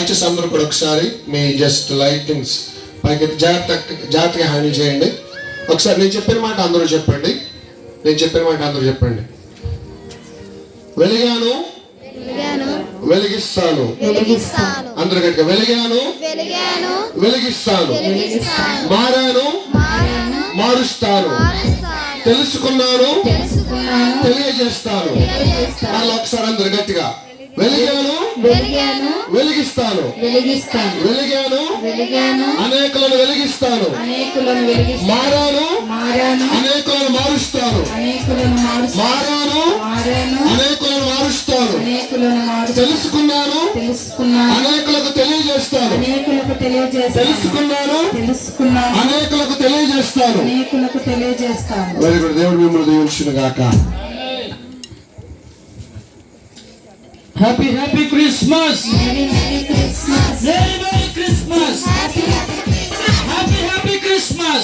దయచేసి అందరూ కూడా ఒకసారి మీ జస్ట్ లైటింగ్స్ పైకి జాగ్రత్తగా హ్యాండిల్ చేయండి. ఒకసారి నేను చెప్పిన మాట అందరూ చెప్పండి. వెలిగాను వెలిగిస్తాను. అందరూ గట్టిగా వెలిగాను వెలిగిస్తాను. మారాను మారుస్తాను. తెలుసుకున్నాను తెలియజేస్తాను. అలా ఒకసారి అందరు గట్టిగా వెలిగాను వెలిగిస్తాను. వెలిగాను అనేకులను వెలిగిస్తాను. మారాను అనేకులను మారుస్తాను. మారాను అనేకులను మారుస్తాను. తెలుసుకున్నాను అనేకులకు తెలియజేస్తాను. తెలుసుకున్నాను అనేకులకు తెలియజేస్తాను. Very good. దేవుడు మిమ్మల్ని దీవించును గాక. Happy Christmas. Merry Christmas. Merry Christmas. Happy Christmas.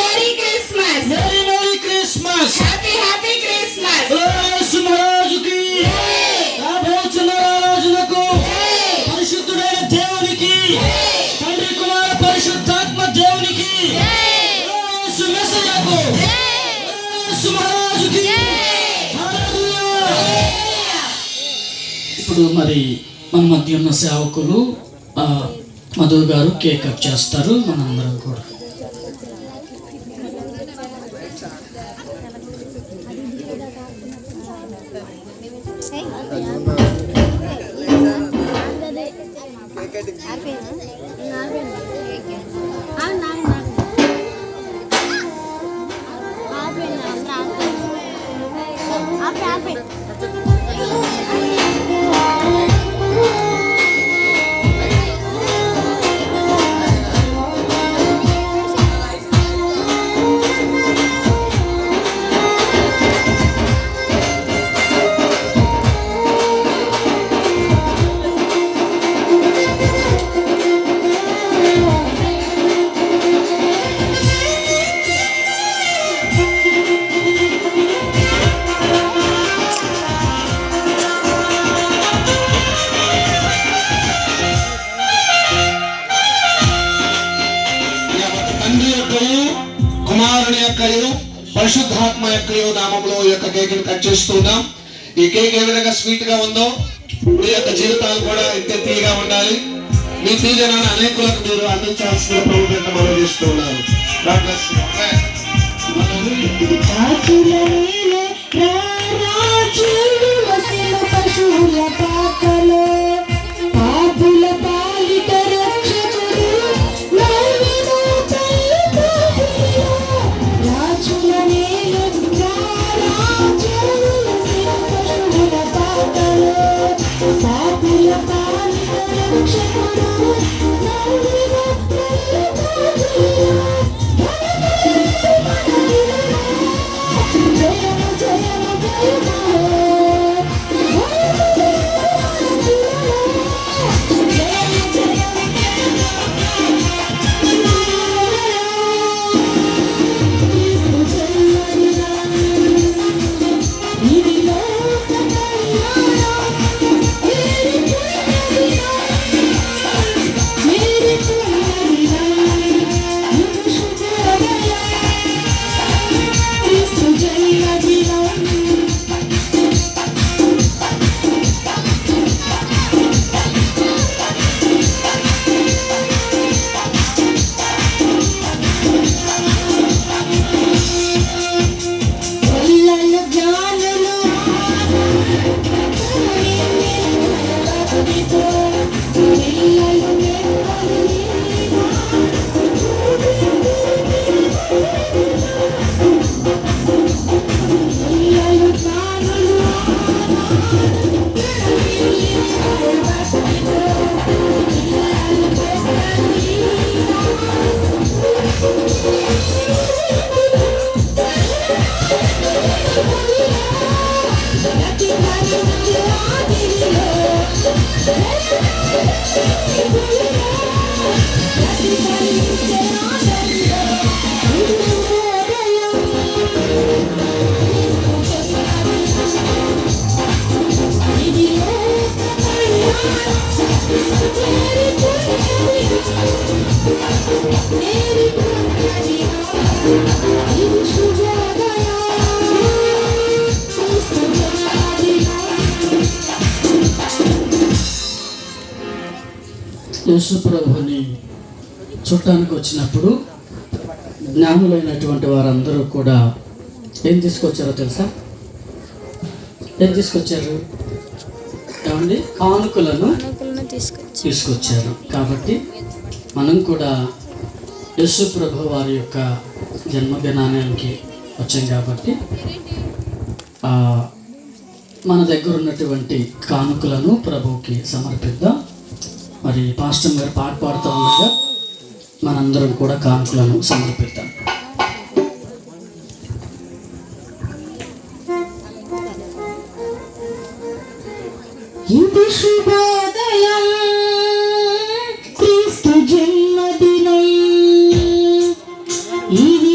Merry Christmas. Merry Christmas. Happy Christmas. సుమరాజుకి రాజులకు పరిశుద్ధుడైన దేవునికి తండ్రి కుమార పరిశుద్ధాత్మ దేవునికి మెస్సయ్యకు సుమరాజుకి. ఇప్పుడు మరి మన మధ్య ఉన్న సేవకులు మధు గారు కేక్ కట్ చేస్తారు. మనందరం కూడా కుమారుని యొక్కయు పరిశుద్ధాత్మ యొక్కయు నామములో ఈ యొక్క కేక్ కట్ చేస్తున్నాం. ఈ కేక్ ఏ విధంగా స్వీట్ గా ఉందో మీ యొక్క జీవితాలు కూడా ఇంతే తీయగా ఉండాలి. మీ తీజనాన్ని అనేకులకు మీరు అందించాల్సిన ప్రభుత్వం మనం చేస్తున్నాను. యేసు ప్రభుని చూడటానికి వచ్చినప్పుడు జ్ఞానులైనటువంటి వారందరూ కూడా ఏం తీసుకొచ్చారో తెలుసా? ఏం తీసుకొచ్చారు? ఏమండి? కానుకలను తీసుకొచ్చారు. కాబట్టి మనం కూడా యేసు ప్రభు వారి యొక్క జన్మదినానికి వచ్చాం కాబట్టి మన దగ్గర ఉన్నటువంటి కానుకలను ప్రభువుకి సమర్పిద్దాం. మరి పాస్టర్ గారు పాట పాడుతూ ఉండగా మనందరం కూడా కానుకలను సమర్పిద్దాం. ఇది శుభోదయం, క్రీస్తు జన్మదినం. ఇది